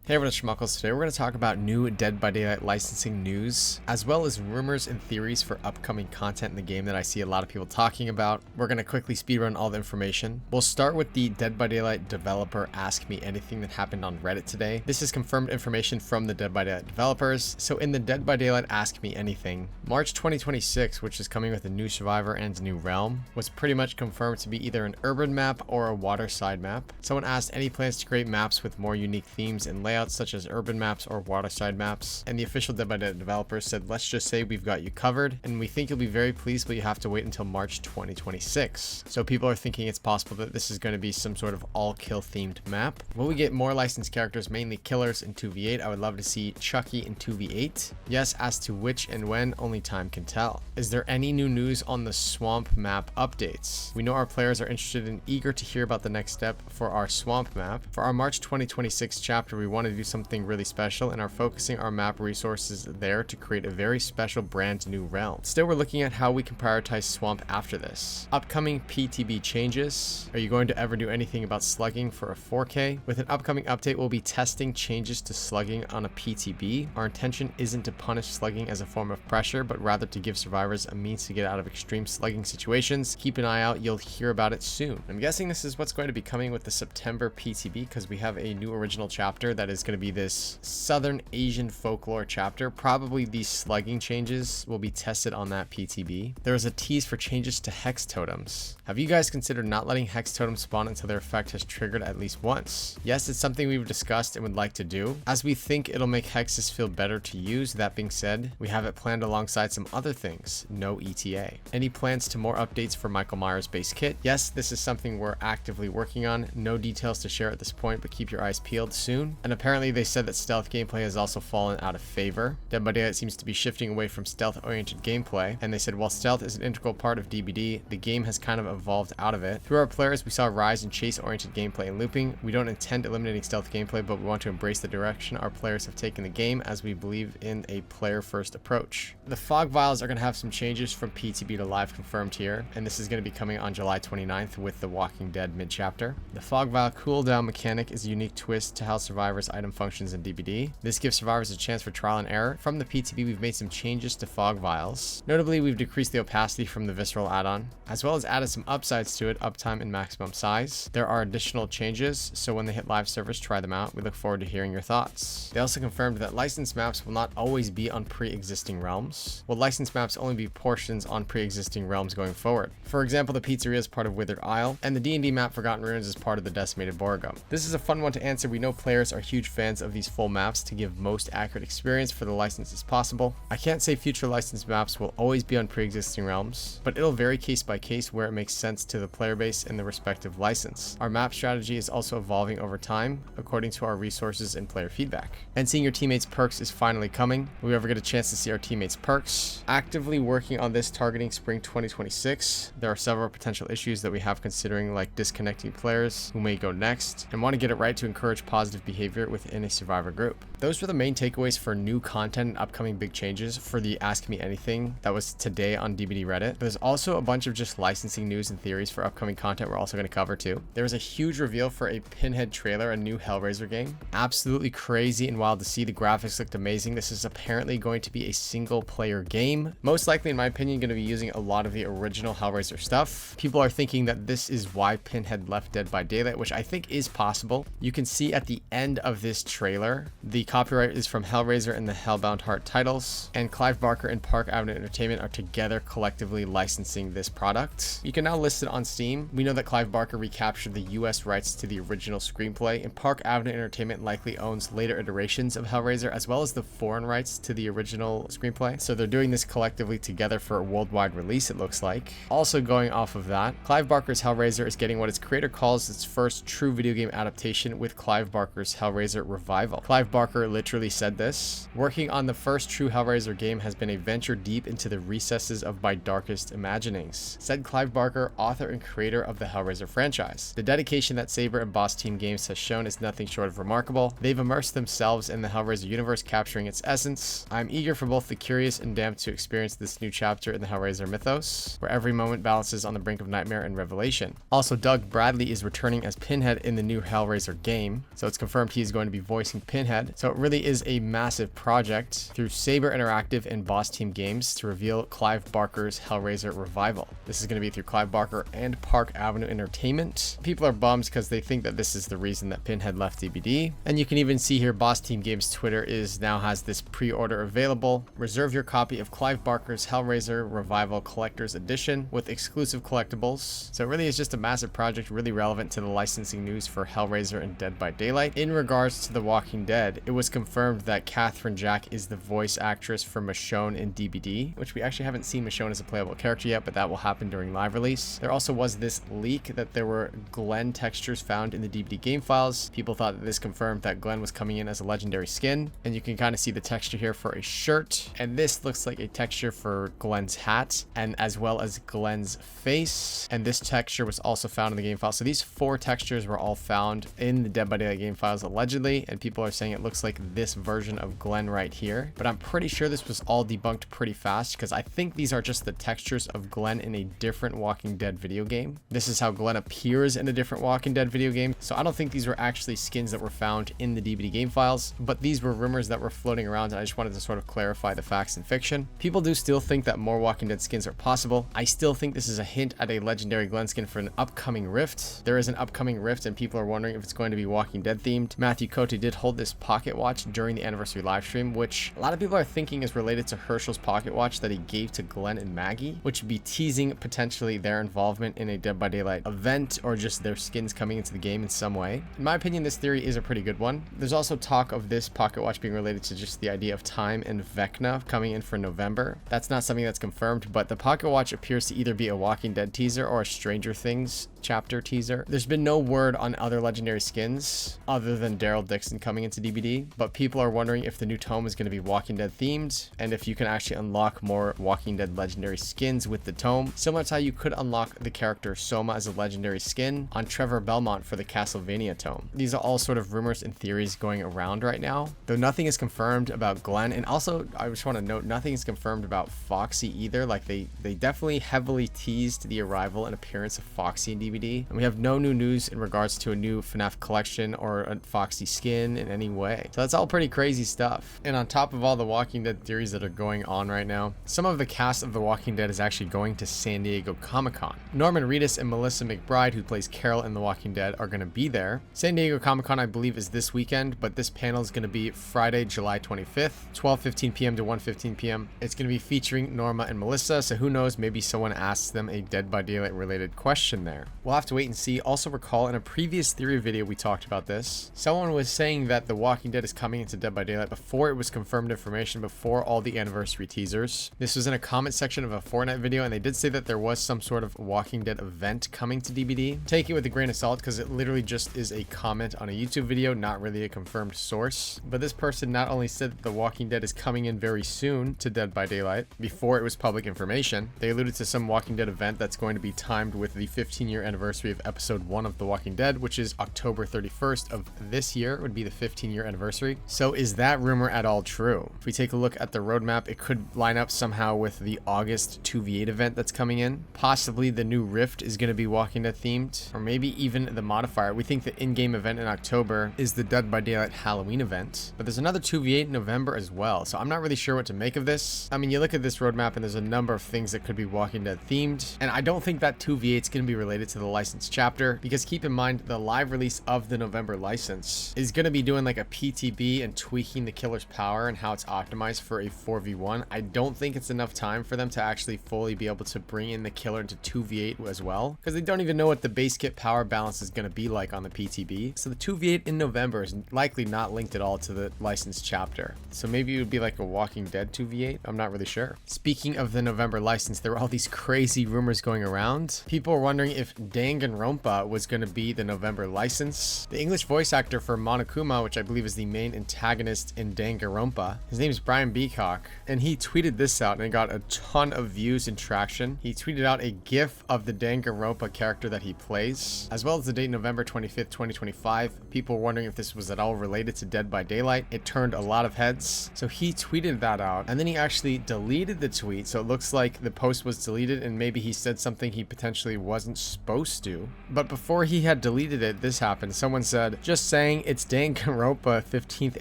Hey everyone, it's Schmuckles. Today we're going to talk about new Dead by Daylight licensing news, as well as rumors and theories for upcoming content in the game that I see a lot of people talking about. We're going to quickly speedrun all the information. We'll start with the Dead by Daylight developer Ask Me Anything that happened on Reddit today. This is confirmed information from the Dead by Daylight developers. So in the Dead by Daylight Ask Me Anything, March 2026, which is coming with a new survivor and a new realm, was pretty much confirmed to be either an urban map or a waterside map. Someone asked any plans to create maps with more unique themes and layouts such as urban maps or waterside maps, and the official Dead by Daylight developers said, let's just say we've got you covered and we think you'll be very pleased, but you have to wait until March 2026. So people are thinking it's possible that this is going to be some sort of all kill themed map. Will we get more licensed characters, mainly killers, in 2v8? I would love to see Chucky in 2v8. Yes, as to which and when, only time can tell. Is there any new news on the swamp map updates? We know our players are interested and eager to hear about the next step for our swamp map. For our March 2026 chapter, we want to do something really special and are focusing our map resources there to create a very special brand new realm. Still, we're looking at how we can prioritize swamp after this. Upcoming PTB changes. Are you going to ever do anything about slugging for a 4K? With an upcoming update, we'll be testing changes to slugging on a PTB. Our intention isn't to punish slugging as a form of pressure, but rather to give survivors a means to get out of extreme slugging situations. Keep an eye out, you'll hear about it soon. I'm guessing this is what's going to be coming with the September PTB, because we have a new original chapter that is going to be this Southern Asian folklore chapter. Probably these slugging changes will be tested on that PTB. There is a tease for changes to hex totems. Have you guys considered not letting hex totems spawn until their effect has triggered at least once? Yes, it's something we've discussed and would like to do, as we think it'll make hexes feel better to use. That being said, we have it planned alongside some other things. No ETA. Any plans to more updates for Michael Myers base kit? Yes, this is something we're actively working on. No details to share at this point, but keep your eyes peeled soon. And apparently they said that stealth gameplay has also fallen out of favor. Dead by Daylight seems to be shifting away from stealth-oriented gameplay, and they said while stealth is an integral part of DBD, the game has kind of evolved out of it. Through our players, we saw a rise in chase-oriented gameplay and looping. We don't intend eliminating stealth gameplay, but we want to embrace the direction our players have taken the game, as we believe in a player-first approach. The fog vials are going to have some changes from PTB to live confirmed here, and this is going to be coming on July 29th with the Walking Dead mid-chapter. The fog vial cooldown mechanic is a unique twist to how survivors' item functions in DBD. This gives survivors a chance for trial and error. From the PTB, we've made some changes to fog vials. Notably, we've decreased the opacity from the visceral add-on, as well as added some upsides to it, uptime and maximum size. There are additional changes, so when they hit live servers, try them out. We look forward to hearing your thoughts. They also confirmed that licensed maps will not always be on pre-existing realms. Will licensed maps only be portions on pre-existing realms going forward? For example, the pizzeria is part of Withered Isle, and the D&D map Forgotten Ruins is part of the Decimated Borgo. This is a fun one to answer. We know players are huge fans of these full maps to give most accurate experience for the licenses possible. I can't say future licensed maps will always be on pre-existing realms, but it'll vary case by case where it makes sense to the player base and the respective license. Our map strategy is also evolving over time according to our resources and player feedback. And seeing your teammates' perks is finally coming. Will we ever get a chance to see our teammates' perks? Actively working on this, targeting spring 2026. There are several potential issues that we have considering, like disconnecting players who may go next, and want to get it right to encourage positive behavior within a survivor group. Those were the main takeaways for new content and upcoming big changes for the Ask Me Anything that was today on DBD Reddit. There's also a bunch of just licensing news and theories for upcoming content we're also going to cover too. There was a huge reveal for a Pinhead trailer, a new Hellraiser game. Absolutely crazy and wild to see. The graphics looked amazing. This is apparently going to be a single player game. Most likely, in my opinion, going to be using a lot of the original Hellraiser stuff. People are thinking that this is why Pinhead left Dead by Daylight, which I think is possible. You can see at the end of this trailer, the copyright is from Hellraiser and the Hellbound Heart titles, and Clive Barker and Park Avenue Entertainment are together collectively licensing this product. You can now list it on Steam. We know that Clive Barker recaptured the US rights to the original screenplay, and Park Avenue Entertainment likely owns later iterations of Hellraiser as well as the foreign rights to the original screenplay. So they're doing this collectively together for a worldwide release, it looks like. Also going off of that, Clive Barker's Hellraiser is getting what its creator calls its first true video game adaptation with Clive Barker's Hellraiser Revival. Clive Barker literally said this: working on the first true Hellraiser game has been a venture deep into the recesses of my darkest imaginings, said Clive Barker, author and creator of the Hellraiser franchise. The dedication that Saber and Boss Team Games has shown is nothing short of remarkable. They've immersed themselves in the Hellraiser universe, capturing its essence. I'm eager for both the curious and damned to experience this new chapter in the Hellraiser mythos, where every moment balances on the brink of nightmare and revelation. Also, Doug Bradley is returning as Pinhead in the new Hellraiser game, so it's confirmed he's is going to be voicing Pinhead. So it really is a massive project through Saber Interactive and Boss Team Games to reveal Clive Barker's Hellraiser revival. This is going to be through Clive Barker and Park Avenue Entertainment. People are bummed because they think that this is the reason that Pinhead left DBD. And you can even see here Boss Team Games Twitter now has this pre-order available. Reserve your copy of Clive Barker's Hellraiser Revival Collector's Edition with exclusive collectibles. So it really is just a massive project, really relevant to the licensing news for Hellraiser and Dead by Daylight. In regards to The Walking Dead, it was confirmed that Catherine Jack is the voice actress for Michonne in DBD, which we actually haven't seen Michonne as a playable character yet, but that will happen during live release. There also was this leak that there were Glenn textures found in the DBD game files. People thought that this confirmed that Glenn was coming in as a legendary skin, and you can kind of see the texture here for a shirt, and this looks like a texture for Glenn's hat, and as well as Glenn's face, and this texture was also found in the game file. So these 4 textures were all found in the Dead by Daylight game files allegedly, and people are saying it looks like this version of Glenn right here, but I'm pretty sure this was all debunked pretty fast because I think these are just the textures of Glenn in a different Walking Dead video game. This is how Glenn appears in a different Walking Dead video game, so I don't think these were actually skins that were found in the DBD game files, but these were rumors that were floating around, and I just wanted to sort of clarify the facts and fiction. People do still think that more Walking Dead skins are possible. I still think this is a hint at a legendary Glenn skin for an upcoming rift. There is an upcoming rift, and people are wondering if it's going to be Walking Dead themed. Matthew Cote did hold this pocket watch during the anniversary live stream, which a lot of people are thinking is related to Herschel's pocket watch that he gave to Glenn and Maggie, which would be teasing potentially their involvement in a Dead by Daylight event or just their skins coming into the game in some way. In my opinion, this theory is a pretty good one. There's also talk of this pocket watch being related to just the idea of Time and Vecna coming in for November. That's not something that's confirmed, but the pocket watch appears to either be a Walking Dead teaser or a Stranger Things chapter teaser. There's been no word on other legendary skins other than Daryl Dixon coming into DBD, but people are wondering if the new tome is going to be Walking Dead themed and if you can actually unlock more Walking Dead legendary skins with the tome, similar to how you could unlock the character Soma as a legendary skin on Trevor Belmont for the Castlevania tome. These are all sort of rumors and theories going around right now, though nothing is confirmed about Glenn, and also I just want to note nothing is confirmed about Foxy either. Like they definitely heavily teased the arrival and appearance of Foxy in DBD, and we have no new news in regards to a new FNAF collection or a Foxy skin in any way. So that's all pretty crazy stuff. And on top of all the Walking Dead theories that are going on right now, some of the cast of The Walking Dead is actually going to San Diego Comic-Con. Norman Reedus and Melissa McBride, who plays Carol in The Walking Dead, are going to be there. San Diego Comic-Con, I believe, is this weekend, but this panel is going to be Friday, July 25th, 12:15 p.m. to 1:15 p.m. It's going to be featuring Norma and Melissa, so who knows, maybe someone asks them a Dead by Daylight related question there. We'll have to wait and see. Also recall in a previous theory video we talked about this. Someone was saying that The Walking Dead is coming into Dead by Daylight before it was confirmed information, before all the anniversary teasers. This was in a comment section of a Fortnite video, and they did say that there was some sort of Walking Dead event coming to DBD. Take it with a grain of salt because it literally just is a comment on a YouTube video, not really a confirmed source. But this person not only said that The Walking Dead is coming in very soon to Dead by Daylight before it was public information, they alluded to some Walking Dead event that's going to be timed with the 15-year anniversary of episode 1 of The Walking Dead, which is October 31st of this year, would be the 15-year anniversary. So is that rumor at all true? If we take a look at the roadmap, it could line up somehow with the August 2v8 event that's coming in. Possibly the new Rift is going to be Walking Dead themed, or maybe even the modifier. We think the in-game event in October is the Dead by Daylight Halloween event, but there's another 2v8 in November as well, so I'm not really sure what to make of this. I mean, you look at this roadmap and there's a number of things that could be Walking Dead themed, and I don't think that 2v8 is going to be related to the licensed chapter, because keep in mind the live release of the November license is going to be doing like a PTB and tweaking the killer's power and how it's optimized for a 4v1. I don't think it's enough time for them to actually fully be able to bring in the killer into 2v8 as well, because they don't even know what the base kit power balance is going to be like on the PTB. So the 2v8 in November is likely not linked at all to the licensed chapter. So maybe it would be like a Walking Dead 2v8. I'm not really sure. Speaking of the November license, there were all these crazy rumors going around. People were wondering if Danganronpa was going to be the November license. The English voice actor for Monokuma, which I believe is the main antagonist in Danganronpa, his name is Brian Beacock, and he tweeted this out and it got a ton of views and traction. He tweeted out a gif of the Danganronpa character that he plays, as well as the date November 25th, 2025. People were wondering if this was at all related to Dead by Daylight. It turned a lot of heads. So he tweeted that out, and then he actually deleted the tweet. So it looks like the post was deleted, and maybe he said something he potentially wasn't supposed supposed to. But before he had deleted it, this happened. Someone said, just saying it's Danganronpa 15th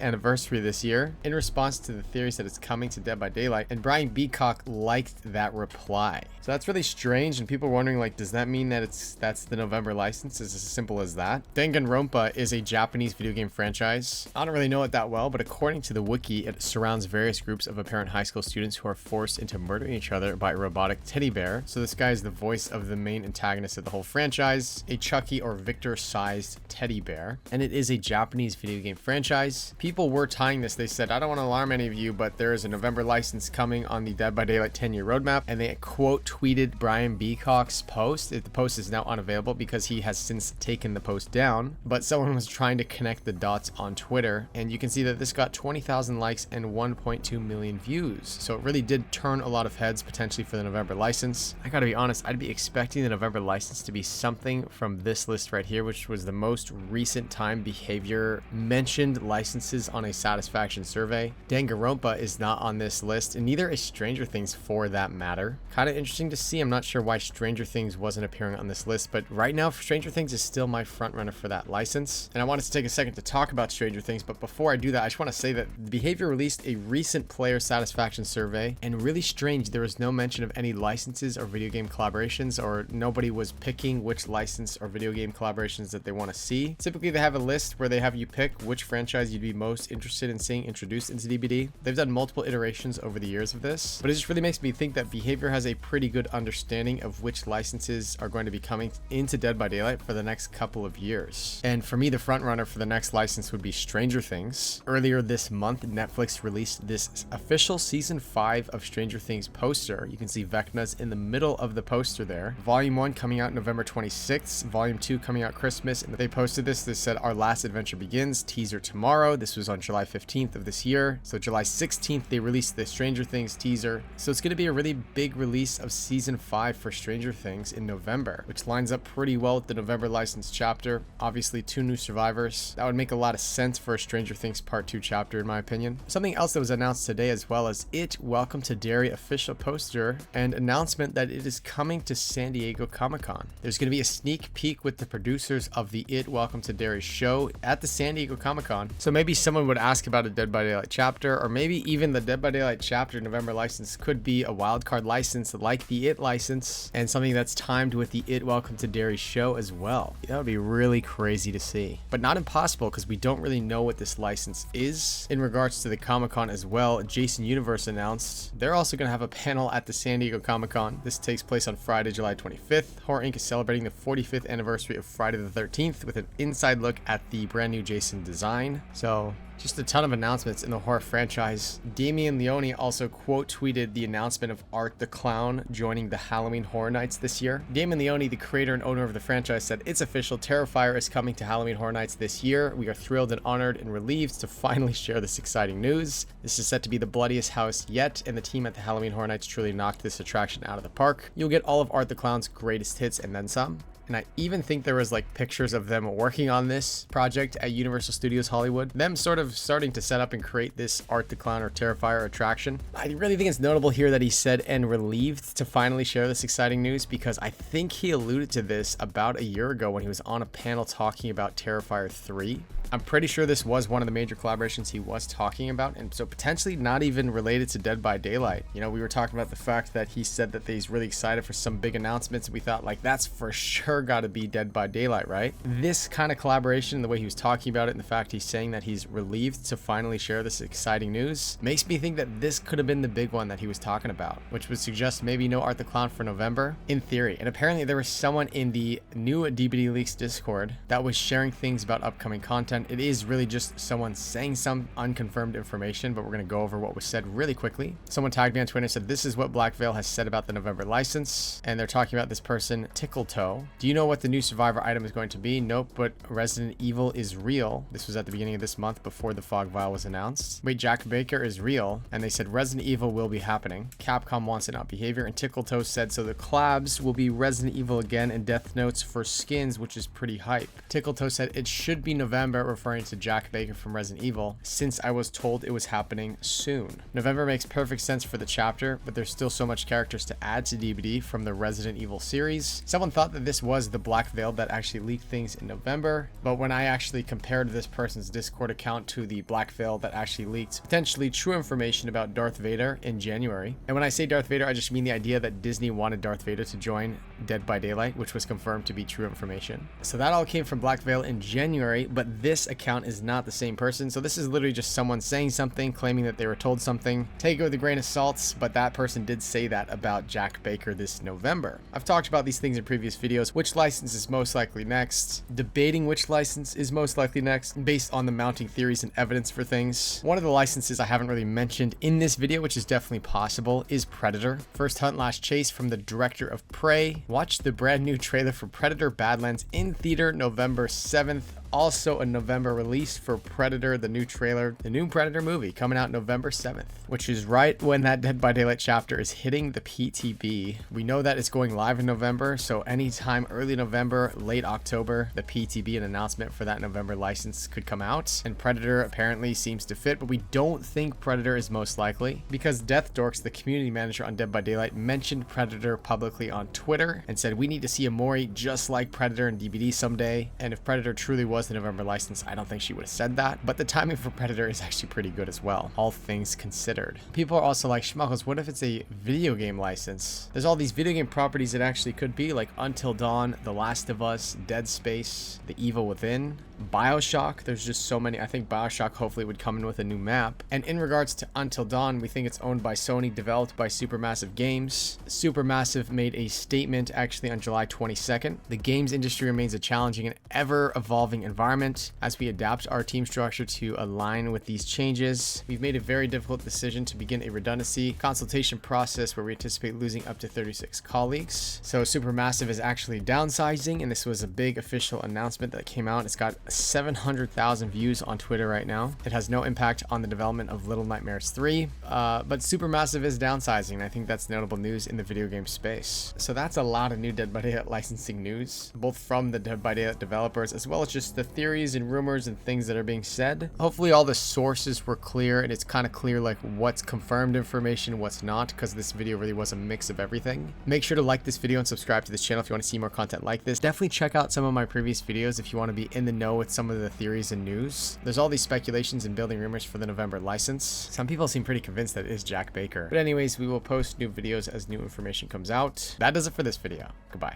anniversary this year, in response to the theories that it's coming to Dead by Daylight, and Brian Beacock liked that reply. So that's really strange, and people are wondering, like, does that mean that that's the November license? Is it as simple as that? Danganronpa is a Japanese video game franchise. I don't really know it that well, but according to the wiki, it surrounds various groups of apparent high school students who are forced into murdering each other by a robotic teddy bear. So this guy is the voice of the main antagonist of the whole franchise, a Chucky or Victor-sized teddy bear. And it is a Japanese video game franchise. People were tying this. They said, I don't want to alarm any of you, but there is a November license coming on the Dead by Daylight 10-year roadmap. And they quote tweeted Brian Beacock's post. The post is now unavailable because he has since taken the post down. But someone was trying to connect the dots on Twitter. And you can see that this got 20,000 likes and 1.2 million views. So it really did turn a lot of heads potentially for the November license. I gotta be honest, I'd be expecting the November license to be something from this list right here, which was the most recent time Behavior mentioned licenses on a satisfaction survey. Danganronpa is not on this list, and neither is Stranger Things for that matter. Kind of interesting to see. I'm not sure why Stranger Things wasn't appearing on this list, but right now Stranger Things is still my front runner for that license. And I wanted to take a second to talk about Stranger Things, but before I do that, I just want to say that Behavior released a recent player satisfaction survey, and really strange, there was no mention of any licenses or video game collaborations, or nobody was picking which license or video game collaborations that they want to see. Typically they have a list where they have you pick which franchise you'd be most interested in seeing introduced into DBD. They've done multiple iterations over the years of this, but it just really makes me think that Behavior has a pretty good understanding of which licenses are going to be coming into Dead by Daylight for the next couple of years. And for me, the front runner for the next license would be Stranger Things. Earlier this month, Netflix released this official season 5 of Stranger Things poster. You can see Vecna's in the middle of the poster there. Volume 1 coming out November 26th, Volume 2 coming out Christmas, and they posted this. They said, our last adventure begins, teaser tomorrow. This was on July 15th of this year. So July 16th, they released the Stranger Things teaser. So it's going to be a really big release of season 5 for Stranger Things in November, which lines up pretty well with the November license chapter. Obviously, 2 new survivors. That would make a lot of sense for a Stranger Things Part 2 chapter, in my opinion. Something else that was announced today as well as It Welcome to Derry official poster and announcement that it is coming to San Diego Comic-Con. There's going to be a sneak peek with the producers of the It Welcome to Derry show at the San Diego Comic-Con. So maybe someone would ask about a Dead by Daylight chapter, or maybe even the Dead by Daylight chapter November license could be a wildcard license like the It license, and something that's timed with the It Welcome to Derry show as well. That would be really crazy to see, but not impossible because we don't really know what this license is. In regards to the Comic-Con as well, Jason Universe announced they're also going to have a panel at the San Diego Comic-Con. This takes place on Friday, July 25th. Horror Inc. is celebrating the 45th anniversary of Friday the 13th with an inside look at the brand new Jason design. So just a ton of announcements in the horror franchise. Damien Leone also quote tweeted the announcement of Art the Clown joining the Halloween Horror Nights this year. Damien Leone, the creator and owner of the franchise, said, it's official, Terrifier is coming to Halloween Horror Nights this year. We are thrilled and honored and relieved to finally share this exciting news. This is set to be the bloodiest house yet, and the team at the Halloween Horror Nights truly knocked this attraction out of the park. You'll get all of Art the Clown's greatest hits and then some. And I even think there was like pictures of them working on this project at Universal Studios Hollywood. Them sort of starting to set up and create this Art the Clown or Terrifier attraction. I really think it's notable here that he said, and relieved to finally share this exciting news, because I think he alluded to this about a year ago when he was on a panel talking about Terrifier 3. I'm pretty sure this was one of the major collaborations he was talking about, and so potentially not even related to Dead by Daylight. You know, we were talking about the fact that he said that he's really excited for some big announcements. We thought, like, that's for sure got to be Dead by Daylight, right? This kind of collaboration, the way he was talking about it, and the fact he's saying that he's relieved to finally share this exciting news, makes me think that this could have been the big one that he was talking about, which would suggest maybe no Art the Clown for November, in theory. And apparently there was someone in the new DBD Leaks Discord that was sharing things about upcoming content. It is really just someone saying some unconfirmed information, but we're going to go over what was said really quickly. Someone tagged me on Twitter and said, this is what Black Veil has said about the November license. And they're talking about this person, Tickletoe. Do you know what the new Survivor item is going to be? Nope, but Resident Evil is real. This was at the beginning of this month before the Fog Vial was announced. Wait, Jack Baker is real. And they said Resident Evil will be happening. Capcom wants it, not Behavior. And Tickletoe said, so the collabs will be Resident Evil again and Death Notes for skins, which is pretty hype. Tickletoe said it should be November. referring to Jack Baker from Resident Evil, since I was told it was happening soon. November makes perfect sense for the chapter, but there's still so much characters to add to DBD from the Resident Evil series. Someone thought that this was the Black Veil that actually leaked things in November, but when I actually compared this person's Discord account to the Black Veil that actually leaked potentially true information about Darth Vader in January. And when I say Darth Vader, I just mean the idea that Disney wanted Darth Vader to join Dead by Daylight, which was confirmed to be true information. So that all came from Black Veil in January, but this account is not the same person. So this is literally just someone saying something, claiming that they were told something. Take it with a grain of salt, but that person did say that about Jack Baker this November. I've talked about these things in previous videos. Which license is most likely next? Debating which license is most likely next based on the mounting theories and evidence for things. One of the licenses I haven't really mentioned in this video, which is definitely possible, is Predator. First hunt, last chase from the director of Prey. Watch the brand new trailer for Predator Badlands in theater November 7th. Also a November release for Predator, the new trailer, the new Predator movie coming out November 7th, which is right when that Dead by Daylight chapter is hitting the PTB. We know that it's going live in November, so anytime early November, late October, the PTB, an announcement for that November license could come out. And Predator apparently seems to fit, but we don't think Predator is most likely because Death Dorks, the community manager on Dead by Daylight, mentioned Predator publicly on Twitter and said we need to see a Mori just like Predator and DBD someday. And if Predator truly was the November license, I don't think she would have said that, but the timing for Predator is actually pretty good as well, all things considered. People are also like, Schmuckles, what if it's a video game license? There's all these video game properties that actually could be, like Until Dawn, The Last of Us, Dead Space, The Evil Within, BioShock. There's just so many. I think BioShock hopefully would come in with a new map. And in regards to Until Dawn, we think it's owned by Sony, developed by Supermassive Games. Supermassive made a statement actually on July 22nd. The games industry remains a challenging and ever-evolving environment. As we adapt our team structure to align with these changes, we've made a very difficult decision to begin a redundancy consultation process where we anticipate losing up to 36 colleagues. So Supermassive is actually downsizing, and this was a big official announcement that came out. It's got 700,000 views on Twitter right now. It has no impact on the development of Little Nightmares 3, but Supermassive is downsizing, and I think that's notable news in the video game space. So that's a lot of new Dead by Daylight licensing news, both from the Dead by Daylight developers as well as just the theories and rumors and things that are being said. Hopefully all the sources were clear, and it's kind of clear like what's confirmed information, what's not, because this video really was a mix of everything. Make sure to like this video and subscribe to this channel if you want to see more content like this. Definitely check out some of my previous videos if you want to be in the know with some of the theories and news. There's all these speculations and building rumors for the November license. Some people seem pretty convinced that it is Jack Baker. But anyways, we will post new videos as new information comes out. That does it for this video. Goodbye.